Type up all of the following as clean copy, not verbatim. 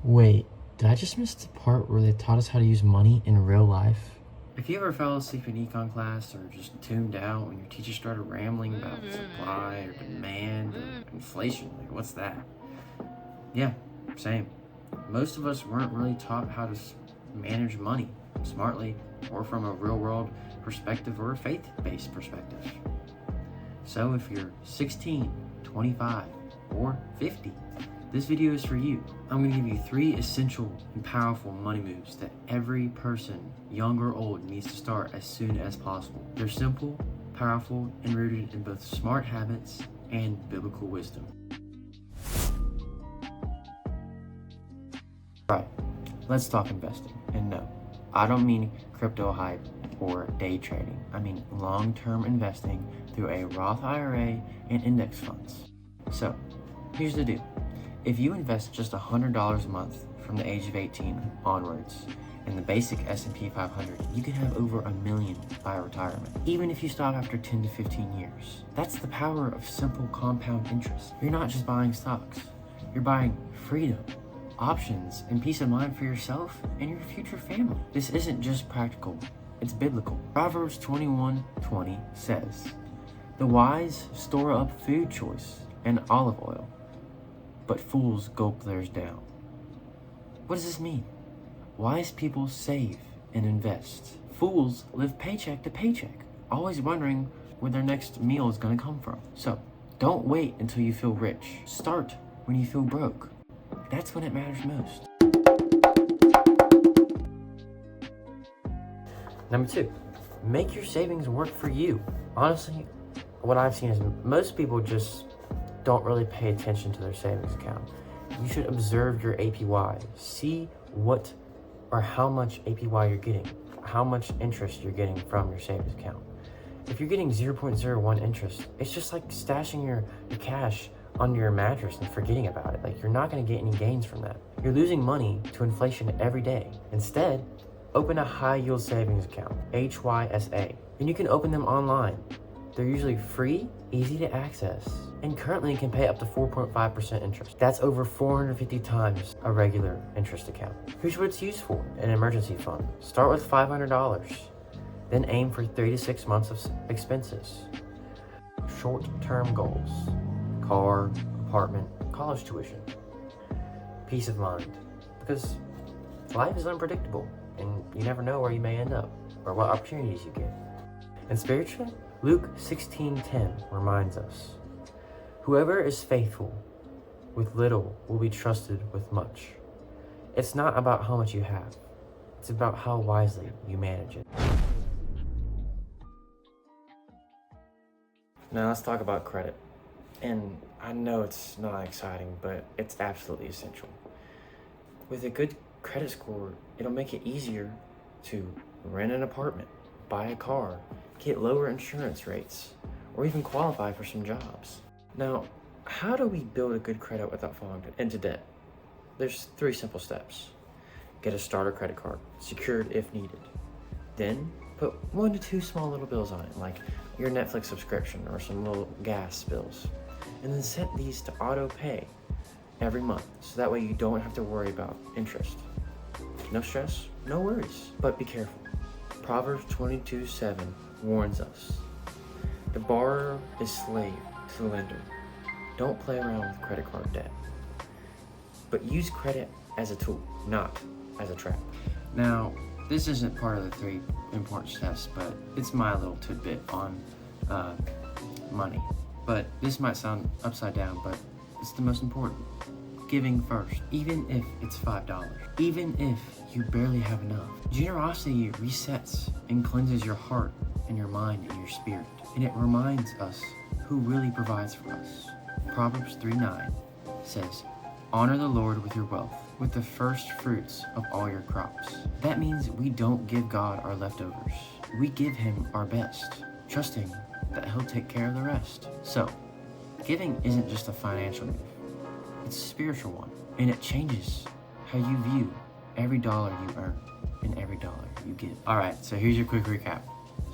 Wait, did I just miss the part where they taught us how to use money in real life? If you ever fell asleep in econ class or just tuned out when your teacher started rambling about supply or demand or inflation, like what's that? Yeah, same. Most of us weren't really taught how to manage money smartly or from a real world perspective or a faith-based perspective. So if you're 16, 25, or 50, this video is for you. I'm going to give you 3 essential and powerful money moves that every person, young or old, needs to start as soon as possible. They're simple, powerful, and rooted in both smart habits and biblical wisdom. Alright, let's talk investing. And no, I don't mean crypto hype or day trading. I mean long-term investing through a Roth IRA and index funds. So, here's the deal. If you invest just $100 a month from the age of 18 onwards in the basic S&P 500, you can have over $1 million by retirement, even if you stop after 10 to 15 years. That's the power of simple compound interest. You're not just buying stocks, you're buying freedom, options, and peace of mind for yourself and your future family. This isn't just practical, it's biblical. Proverbs 21:20 says, "The wise store up food choice and olive oil, but fools gulp theirs down." What does this mean? Wise people save and invest. Fools live paycheck to paycheck, always wondering where their next meal is going to come from. So, don't wait until you feel rich. Start when you feel broke. That's when it matters most. Number 2, make your savings work for you. Honestly, what I've seen is most people just don't really pay attention to their savings account. You should observe your APY. See what or how much APY you're getting, how much interest you're getting from your savings account. If you're getting 0.01 interest, it's just like stashing your cash under your mattress and forgetting about it. Like, you're not going to get any gains from that. You're losing money to inflation every day. Instead, open a high yield savings account, HYSA, and you can open them online. They're usually free, easy to access, and currently can pay up to 4.5% interest. That's over 450 times a regular interest account. Here's what it's used for: an emergency fund. Start with $500, then aim for 3 to 6 months of expenses. Short-term goals: car, apartment, college tuition. Peace of mind, because life is unpredictable and you never know where you may end up or what opportunities you get. And spiritually, Luke 16:10 reminds us, "Whoever is faithful with little will be trusted with much." It's not about how much you have, it's about how wisely you manage it. Now let's talk about credit. And I know it's not exciting, but it's absolutely essential. With a good credit score, it'll make it easier to rent an apartment, buy a car, get lower insurance rates, or even qualify for some jobs. Now, how do we build a good credit without falling into debt? There's 3 simple steps. Get a starter credit card, secured if needed. Then put 1 to 2 small little bills on it, like your Netflix subscription or some little gas bills. And then set these to auto pay every month, so that way you don't have to worry about interest. No stress, no worries, but be careful. Proverbs 22:7 warns us, "The borrower is slave to the lender." Don't play around with credit card debt, but use credit as a tool, not as a trap. Now, this isn't part of the 3 important steps, but it's my little tidbit on money. But this might sound upside down, but it's the most important. Giving first, even if it's $5, even if you barely have enough. Generosity resets and cleanses your heart and your mind and your spirit, and it reminds us who really provides for us. Proverbs 3:9 says, "Honor the Lord with your wealth, with the first fruits of all your crops." That means we don't give God our leftovers. We give him our best, trusting that he'll take care of the rest. So, giving isn't just a financial move, it's a spiritual one, and it changes how you view every dollar you earn and every dollar you give. Alright, so here's your quick recap.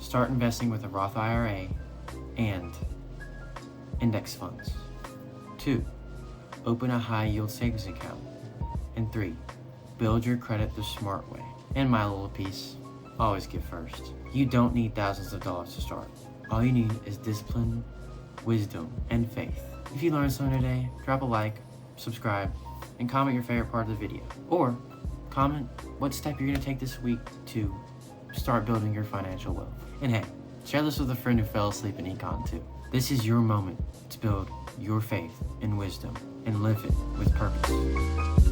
Start investing with a Roth IRA and index funds. 2, open a high yield savings account. And 3, build your credit the smart way. And my little piece, always give first. You don't need thousands of dollars to start. All you need is discipline, wisdom, and faith. If you learned something today, drop a like, subscribe, and comment your favorite part of the video. Or comment what step you're going to take this week to start building your financial wealth. And hey, share this with a friend who fell asleep in econ too. This is your moment to build your faith and wisdom and live it with purpose.